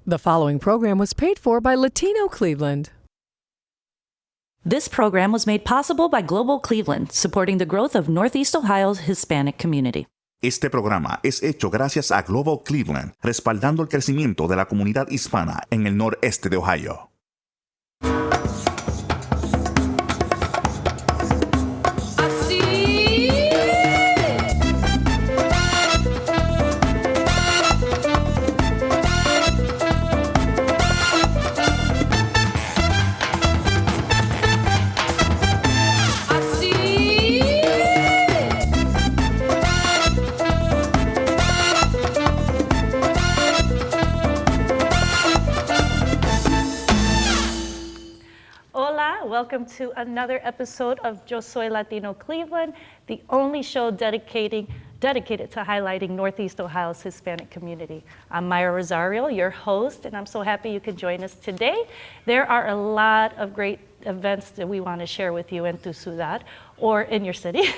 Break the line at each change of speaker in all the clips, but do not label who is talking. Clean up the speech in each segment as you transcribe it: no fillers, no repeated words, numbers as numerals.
The following program was paid for by Latino Cleveland.
This program was made possible by Global Cleveland, supporting the growth of Northeast Ohio's Hispanic community.
Este programa es hecho gracias a Global Cleveland, respaldando el crecimiento de la comunidad hispana en el noreste de Ohio.
Welcome to another episode of Yo Soy Latino Cleveland, the only show dedicated to highlighting Northeast Ohio's Hispanic community. I'm Myra Rosario, your host, and I'm so happy you could join us today. There are a lot of great events that we want to share with you in TU CIUDAD or in your city.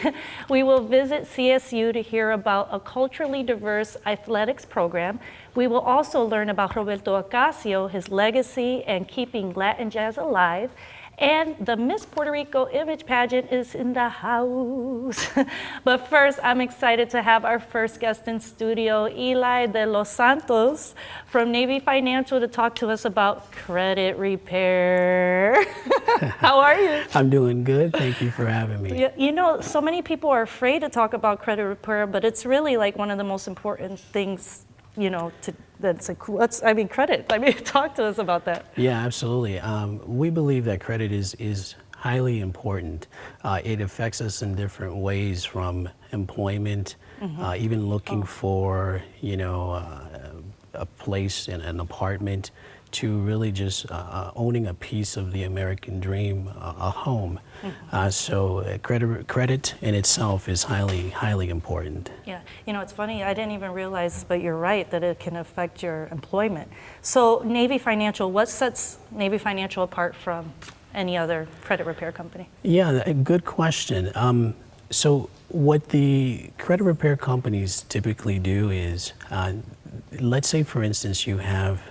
We will visit CSU to hear about a culturally diverse athletics program. We will also learn about Roberto Ocasio, his legacy, and keeping Latin jazz alive. And the Miss Puerto Rico image pageant is in the house. But first, I'm excited to have our first guest in studio, Eli De Los Santos from Navy Financial, to talk to us about credit repair. How are you?
I'm doing good. Thank you for having me.
You know, so many people are afraid to talk about credit repair, but it's really like one of the most important things, you know, credit. Talk to us about that.
Yeah, absolutely. We believe that credit is highly important. It affects us in different ways, from employment, even looking for, a place in an apartment, to really just owning a piece of the American dream, a home. So credit in itself is highly important.
Yeah, it's funny, I didn't even realize, but you're right, that it can affect your employment. So Navy Financial, what sets Navy Financial apart from any other credit repair company?
Yeah, a good question. So what the credit repair companies typically do is, let's say for instance you have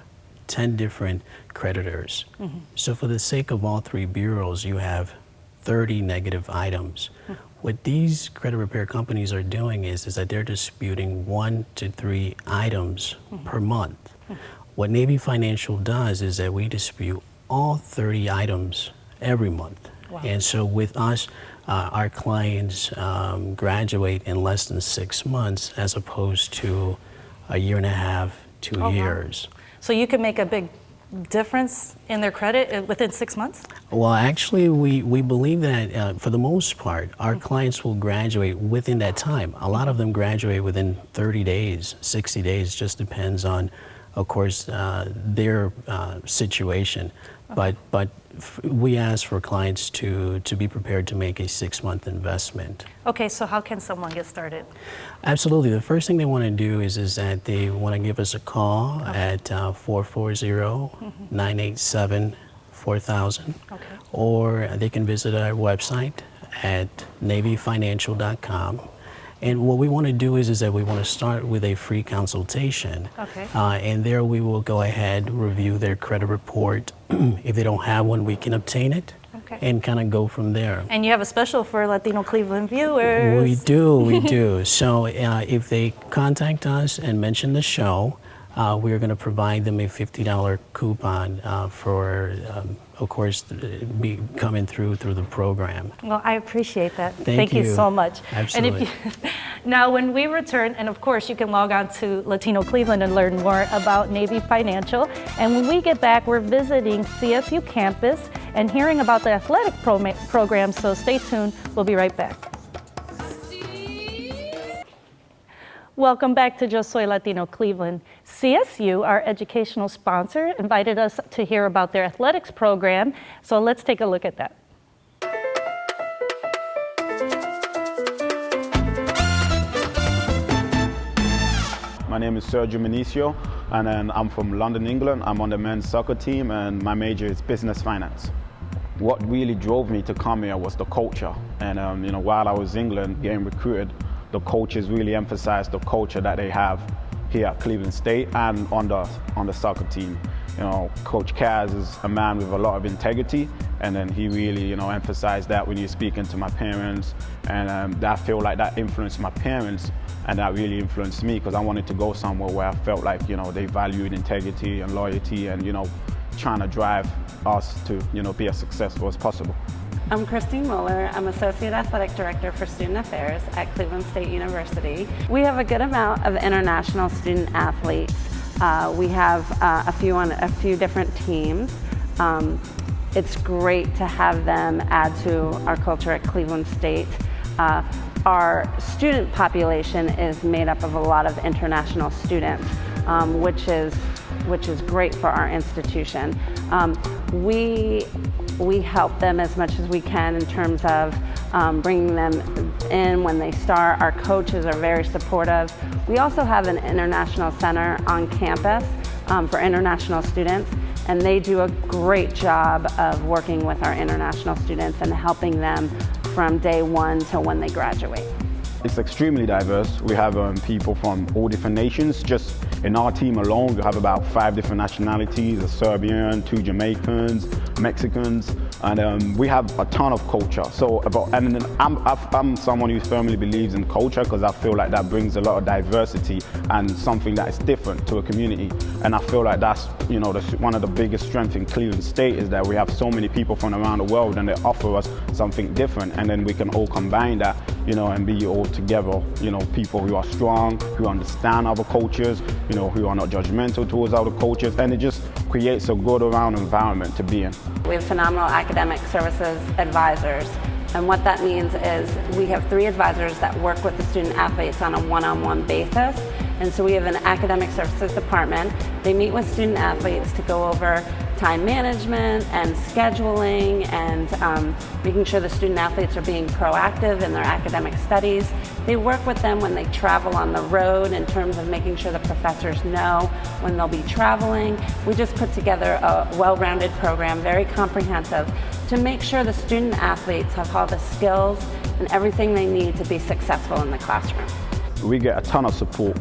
10 different creditors. So for the sake of all three bureaus, you have 30 negative items. What these credit repair companies are doing is that they're disputing 1 to 3 items per month. What Navy Financial does is that we dispute all 30 items every month. Wow. And so with us, our clients graduate in less than 6 months, as opposed to a year and a half, 2 years.
Wow. So you can make a big difference in their credit within 6 months?
Well, actually, we believe that for the most part, our clients will graduate within that time. A lot of them graduate within 30 days, 60 days, just depends on, of course, their situation. Okay. But we ask for clients to be prepared to make a 6-month investment. Okay, so how can someone get started? Absolutely. The first thing they want to do is that they want to give us a call at 440-987-4000. Okay. Or they can visit our website at navyfinancial.com. And what we want to do is that we want to start with a free consultation. Okay. And there we will go ahead, review their credit report. If they don't have one, we can obtain it. Okay. And kind of go from there. And you have a special for Latino Cleveland viewers. We do. So if they contact us and mention the show, we're going to provide them a $50 coupon for, of course, be coming through the program. Well, I appreciate that. Thank you so much. Absolutely. And now, when we return, and of course, you can log on to Latino Cleveland and learn more about Navy Financial. And when we get back, we're visiting CSU campus and hearing about the athletic program. So stay tuned. We'll be right back. Welcome back to Yo Soy Latino Cleveland. CSU, our educational sponsor, invited us to hear about their athletics program. So let's take a look at that.
My name is Sergio Minicio, and then I'm from London, England. I'm on the men's soccer team, and my major is business finance. What really drove me to come here was the culture. And while I was in England getting recruited, the coaches really emphasized the culture that they have here at Cleveland State and on the soccer team. You know, Coach Kaz is a man with a lot of integrity, and then he really, you know, emphasized that when you're speaking to my parents, and I feel like that influenced my parents, and that really influenced me because I wanted to go somewhere where I felt like, you know, they valued integrity and loyalty and, you know, trying to drive us to, you know, be as successful as possible.
I'm Christine Muller. I'm Associate Athletic Director for Student Affairs at Cleveland State University. We have a good amount of international student athletes. We have a few different teams. It's great to have them add to our culture at Cleveland State. Our student population is made up of a lot of international students, which is great for our institution. We help them as much as we can in terms of bringing them in when they start. Our coaches are very supportive. We also have an international center on campus for international students, and they do a great job of working with our international students and helping them from day one to when they graduate.
It's extremely diverse. We have people from all different nations. Just in our team alone, we have about 5 different nationalities: a Serbian, 2 Jamaicans, Mexicans, and we have a ton of culture. I'm someone who firmly believes in culture because I feel like that brings a lot of diversity and something that is different to a community. And I feel like that's, you know, one of the biggest strengths in Cleveland State is that we have so many people from around the world and they offer us something different, and then we can all combine that, you know, and be all together, you know, people who are strong, who understand other cultures, you know, who are not judgmental towards other cultures, and it just creates a good around environment to be in.
We have phenomenal academic services advisors, and what that means is we have 3 advisors that work with the student athletes on a one-on-one basis. And so we have an academic services department. They meet with student athletes to go over time management and scheduling and making sure the student athletes are being proactive in their academic studies. They work with them when they travel on the road in terms of making sure the professors know when they'll be traveling. We just put together a well-rounded program, very comprehensive, to make sure the student athletes have all the skills and everything they need to be successful in the classroom.
We get a ton of support.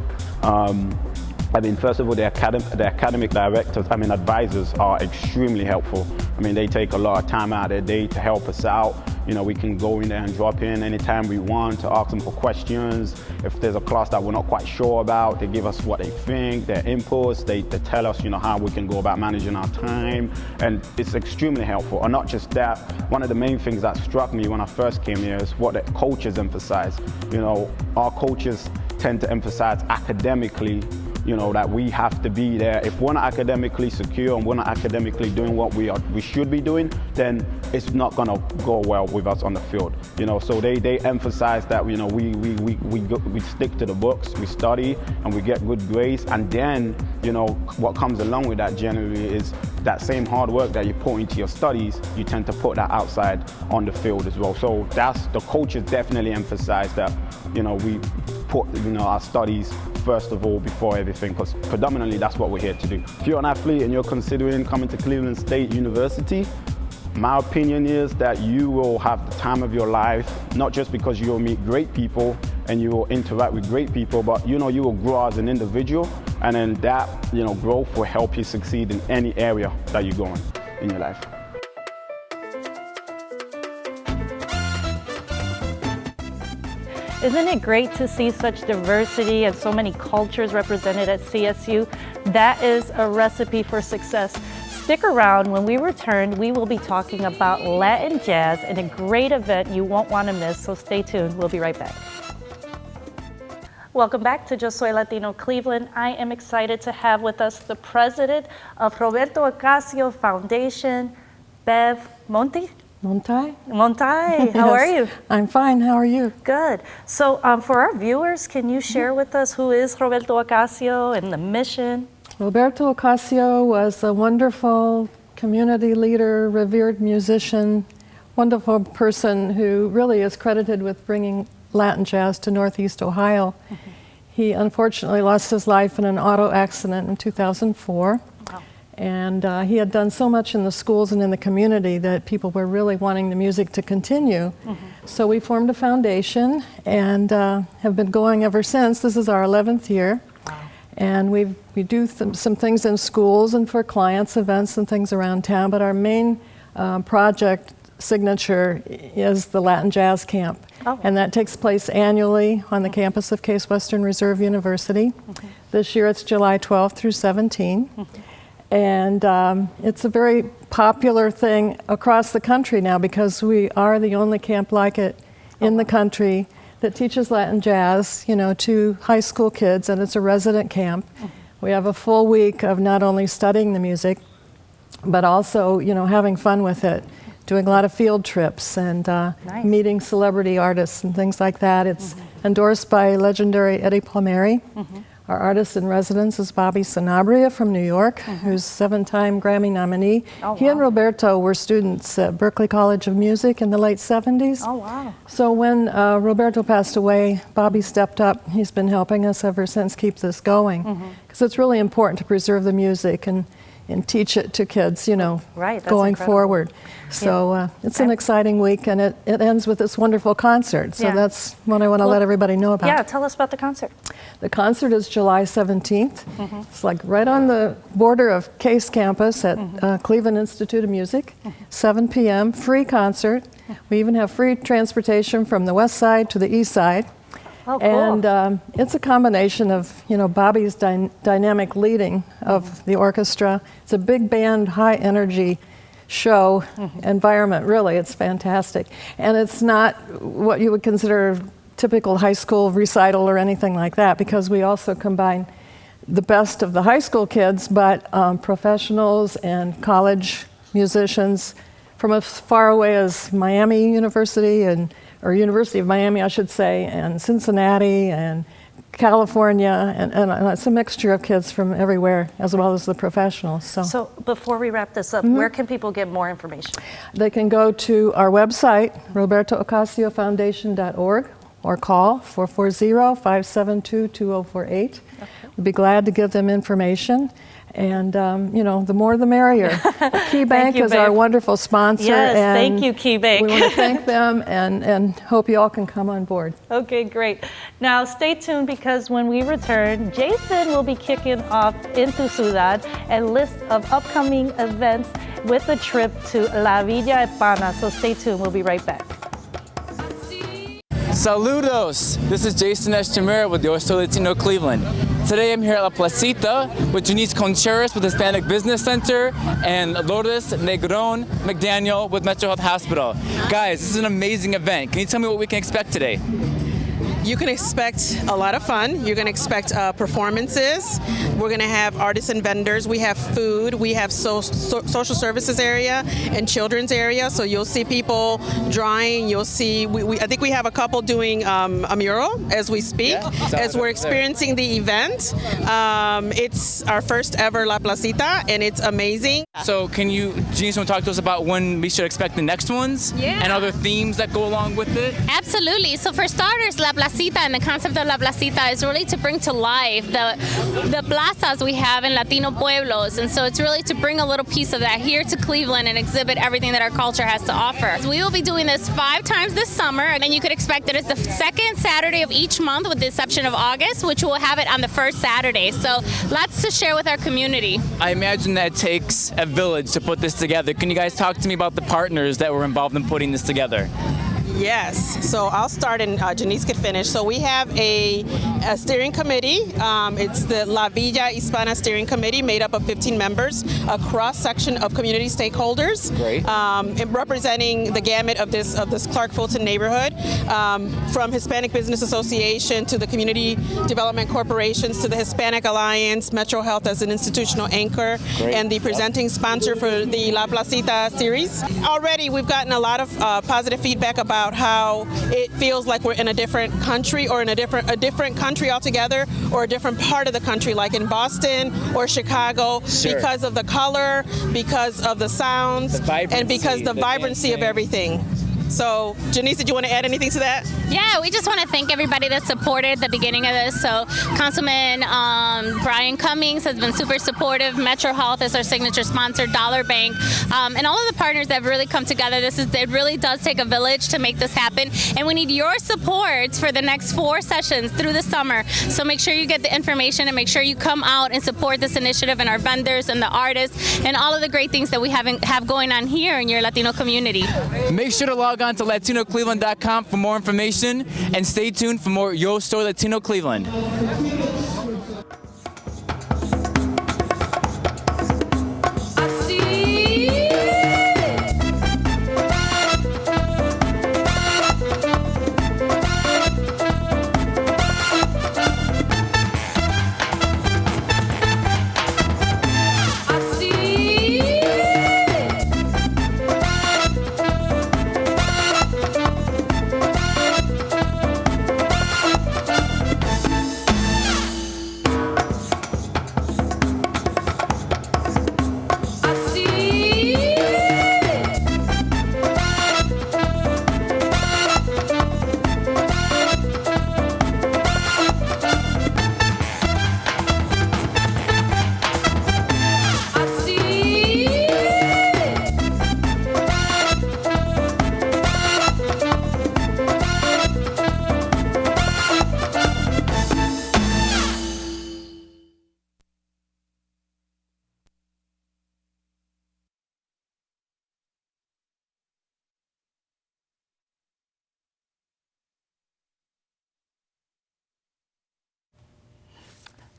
I mean, first of all, the academic directors, advisors are extremely helpful. I mean, they take a lot of time out of their day to help us out. You know, we can go in there and drop in anytime we want to ask them for questions. If there's a class that we're not quite sure about, they give us what they think, their inputs, they tell us, you know, how we can go about managing our time, and it's extremely helpful. And not just that, one of the main things that struck me when I first came here is what the coaches emphasize. You know, our coaches tend to emphasize academically, you know, that we have to be there. If we're not academically secure and we're not academically doing what we should be doing, then it's not gonna go well with us on the field. You know, so they emphasize that, you know, we stick to the books, we study, and we get good grades, and then, you know, what comes along with that generally is that same hard work that you put into your studies, you tend to put that outside on the field as well. So that's, the coaches definitely emphasize that, you know, we put, you know, our studies first of all before everything, because predominantly that's what we're here to do. If you're an athlete and you're considering coming to Cleveland State University, my opinion is that you will have the time of your life, not just because you will meet great people and you will interact with great people, but, you know, you will grow as an individual, and then that, you know, growth will help you succeed in any area that you're going in your life.
Isn't it great to see such diversity and so many cultures represented at CSU? That is a recipe for success. Stick around. When we return, we will be talking about Latin jazz and a great event you won't want to miss, so stay tuned. We'll be right back. Welcome back to Yo Soy Latino Cleveland. I am excited to have with us the president of Roberto Ocasio Foundation, Bev Monti.
Montai?
Montai, how are you?
I'm fine, how are you?
Good. So for our viewers, can you share with us who is Roberto Ocasio and the mission?
Roberto Ocasio was a wonderful community leader, revered musician, wonderful person who really is credited with bringing Latin jazz to Northeast Ohio. Mm-hmm. He unfortunately lost his life in an auto accident in 2004. Wow. And he had done so much in the schools and in the community that people were really wanting the music to continue. Mm-hmm. So we formed a foundation and have been going ever since. This is our 11th year. Wow. And we do some things in schools and for clients, events and things around town, but our main project signature is the Latin Jazz Camp. Oh. And that takes place annually on the campus of Case Western Reserve University. Mm-hmm. This year it's July 12th through 17. Mm-hmm. And it's a very popular thing across the country now because we are the only camp like it in the country that teaches Latin jazz, to high school kids, and it's a resident camp. Mm-hmm. We have a full week of not only studying the music, but also, having fun with it, doing a lot of field trips and nice. Meeting celebrity artists and things like that. It's mm-hmm. endorsed by legendary Eddie Palmieri. Mm-hmm. Our artist in residence is Bobby Sanabria from New York, mm-hmm. who's 7-time Grammy nominee. Oh, he and Roberto were students at Berklee College of Music in the late 70s. Oh, wow. So when Roberto passed away, Bobby stepped up. He's been helping us ever since keep this going. Because it's really important to preserve the music and teach it to kids,
right,
going
incredible.
Forward. So it's an exciting week, and it ends with this wonderful concert. So that's what I want to let everybody know about.
Yeah, tell us about the concert.
The concert is July 17th. Mm-hmm. It's like right on the border of Case campus at mm-hmm. Cleveland Institute of Music, mm-hmm. 7 p.m., free concert. Mm-hmm. We even have free transportation from the west side to the east side.
Oh, cool.
And it's a combination of, Bobby's dynamic leading of the orchestra. It's a big band, high energy show mm-hmm. environment, really. It's fantastic. And it's not what you would consider typical high school recital or anything like that, because we also combine the best of the high school kids, but professionals and college musicians from as far away as Miami University or University of Miami, I should say, and Cincinnati and California, and it's a mixture of kids from everywhere, as well as the professionals.
So before we wrap this up,
mm-hmm.
where can people get more information?
They can go to our website, robertoocasio.org, or call 440-572-2048. Okay. We'd be glad to give them information. And, the more the merrier. The Key Bank is our wonderful sponsor.
Yes,
and
thank you, Key Bank.
We want to thank them and hope you all can come on board.
Okay, great. Now, stay tuned because when we return, Jason will be kicking off into Ciudad a list of upcoming events with a trip to La Villa Hispana. So stay tuned. We'll be right back.
Saludos! This is Jason Eschamera with Yo Soy Latino Cleveland. Today I'm here at La Placita with Janice Concheras with Hispanic Business Center and Lourdes Negron McDaniel with Metro Health Hospital. Guys, this is an amazing event. Can you tell me what we can expect today?
You can expect a lot of fun. You're going to expect performances. We're going to have artists and vendors. We have food. We have social services area and children's area. So you'll see people drawing. You'll see, I think we have a couple doing a mural as we speak, as we're experiencing the event. It's our first ever La Placita, and it's amazing.
So can you, Janice, want to talk to us about when we should expect the next ones?
Yeah.
And other themes that go along with it?
Absolutely. So for starters, La Placita and the concept of La Placita is really to bring to life the plazas we have in Latino pueblos. And so it's really to bring a little piece of that here to Cleveland and exhibit everything that our culture has to offer. So we will be doing this 5 times this summer, and you could expect that it's the second Saturday of each month with the exception of August, which we'll have it on the first Saturday. So lots to share with our community.
I imagine that it takes a village to put this together. Can you guys talk to me about the partners that were involved in putting this together?
Yes, so I'll start and Janice could finish. So we have a steering committee. It's the La Villa Hispana Steering Committee made up of 15 members, a cross-section of community stakeholders.
Great.
Representing the gamut of this Clark Fulton neighborhood, from Hispanic Business Association to the Community Development Corporations to the Hispanic Alliance, Metro Health as an institutional anchor,
Great.
And the presenting sponsor for the La Placita series. Already we've gotten a lot of positive feedback about how it feels like we're in a different country or in a different country altogether, or a different part of the country, like in Boston or Chicago,
Sure.
because of the color, because of the sounds, and because the vibrancy of everything. So, Janice, did you want to add anything to that?
Yeah, we just want to thank everybody that supported the beginning of this. So Councilman Brian Cummings has been super supportive. Metro Health is our signature sponsor, Dollar Bank, and all of the partners that have really come together. It really does take a village to make this happen, and we need your support for the next 4 sessions through the summer. So make sure you get the information and make sure you come out and support this initiative and our vendors and the artists and all of the great things that we have going on here in your Latino community.
Make sure to log on to latinocleveland.com for more information, and stay tuned for more Yo Soy Latino Cleveland.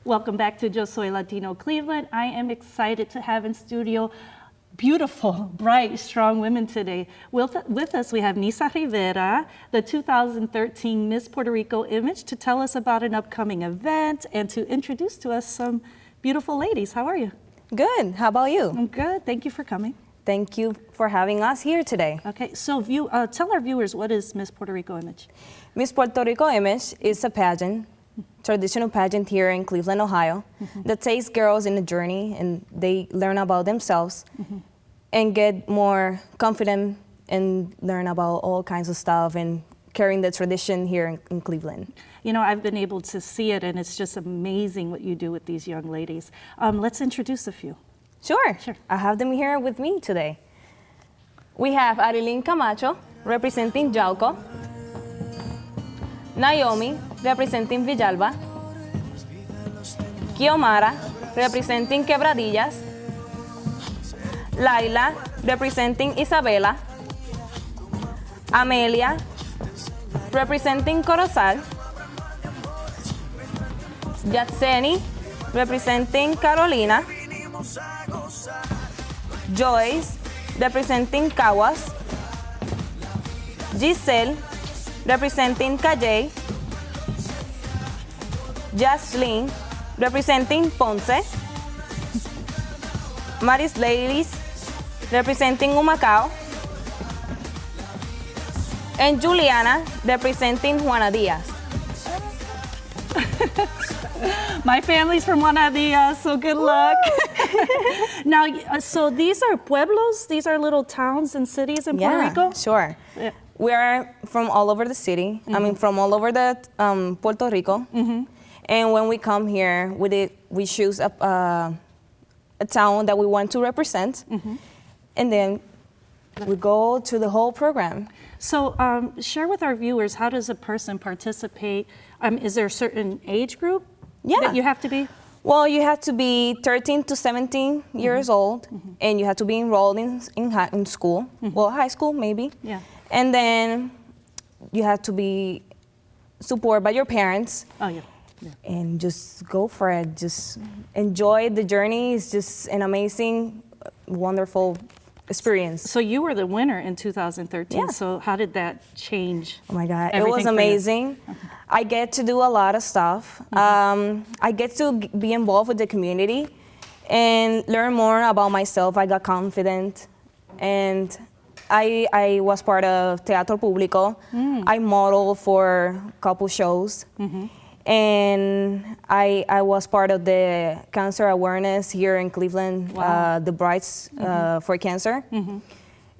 Welcome back to Yo Soy Latino Cleveland. I am excited to have in studio beautiful, bright, strong women today. With us, we have Nisa Rivera, the 2013 Miss Puerto Rico Image, to tell us about an upcoming event and to introduce to us some beautiful ladies. How are you?
Good. How about you?
I'm good. Thank you for coming.
Thank you for having us here today.
Okay, so tell our viewers, what is Miss Puerto Rico Image?
Miss Puerto Rico Image is a pageant, traditional pageant here in Cleveland, Ohio, that takes girls in a journey and they learn about themselves and get more confident and learn about all kinds of stuff and carrying the tradition here in Cleveland.
You know, I've been able to see it, and it's just amazing what you do with these young ladies. Let's introduce a few.
Sure. I have them here with me today. We have Arilyn Camacho, representing Yauco. Naomi, representing Villalba. Kiomara, representing Quebradillas. Laila, representing Isabela. Amelia, representing Corozal. Yatseni, representing Carolina. Joyce, representing Caguas. Giselle, representing Calley. Jaslyn, representing Ponce. Maris Ladies, representing Humacao. And Juliana, representing Juana Diaz.
My family's from Juana Diaz, so good luck. Now, so these are pueblos? These are little towns and cities in Puerto Rico?
Sure. Yeah. We are from all over the city. I mean, from all over the Puerto Rico. And when we come here, we choose a town that we want to represent. And then we go to the whole program.
So share with our viewers, how does a person participate? Is there a certain age group that you have to be?
Well, you have to be 13 to 17 years old, and you have to be enrolled in school, well, high school maybe.
Yeah.
And then you have to be supported by your parents.
Oh, yeah.
And just go for it. Just enjoy the journey. It's just an amazing, wonderful experience.
So you were the winner in 2013. Yeah. So how did that change?
Oh my God, it was amazing. I get to do a lot of stuff. I get to be involved with the community and learn more about myself. I got confident, and I was part of Teatro Público. I modeled for a couple shows. And I was part of the cancer awareness here in Cleveland, the Brides for Cancer.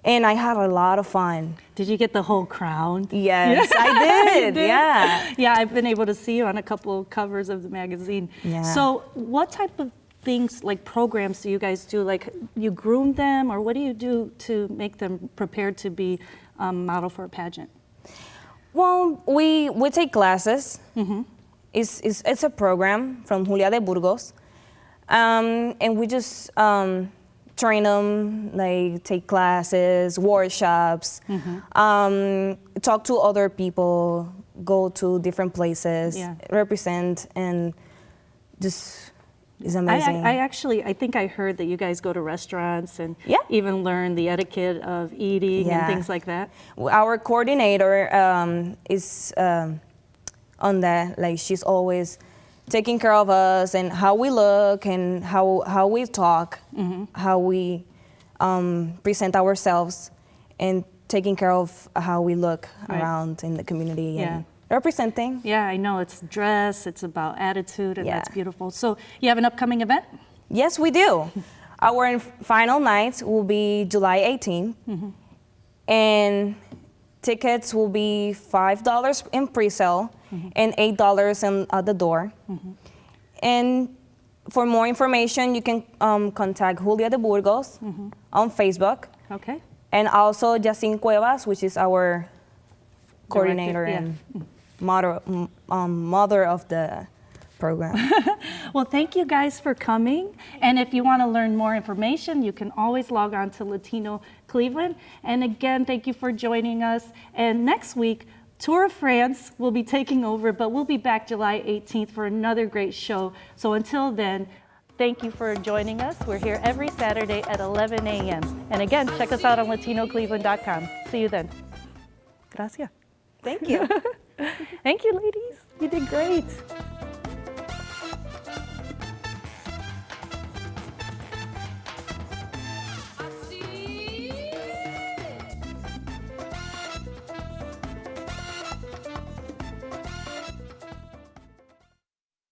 And I had a lot of fun.
Did you get the whole crown?
Yes, I did. Yeah.
Yeah, I've been able to see you on a couple of covers of the magazine.
Yeah.
So what type of things, like programs, do you guys do? Like, you groom them, or what do you do to make them prepared to be model for a pageant?
Well, we take classes. Mm-hmm. It's a program from Julia de Burgos. And we just train them, like take classes, workshops, talk to other people, go to different places, represent, and just, it's amazing.
I think I heard that you guys go to restaurants and even learn the etiquette of eating and things like that.
Our coordinator is on that, like she's always taking care of us and how we look and how we talk, how we present ourselves, and taking care of how we look around in the community and representing.
Yeah, I know. It's dress, it's about attitude, and that's beautiful. So you have an upcoming event?
Yes, we do. Our final night will be July 18th, and tickets will be $5 in pre-sale and $8 at the door. And for more information, you can contact Julia de Burgos on Facebook.
Okay.
And also Yacine Cuevas, which is our coordinator and mother of the program.
Well, thank you guys for coming. And if you want to learn more information, you can always log on to Latino Cleveland. And again, thank you for joining us. And next week, Tour of France will be taking over, but we'll be back July 18th for another great show. So until then, thank you for joining us. We're here every Saturday at 11 a.m. And again, check us out on latinocleveland.com. See you then. Gracias.
Thank you.
Thank you, ladies. You did great.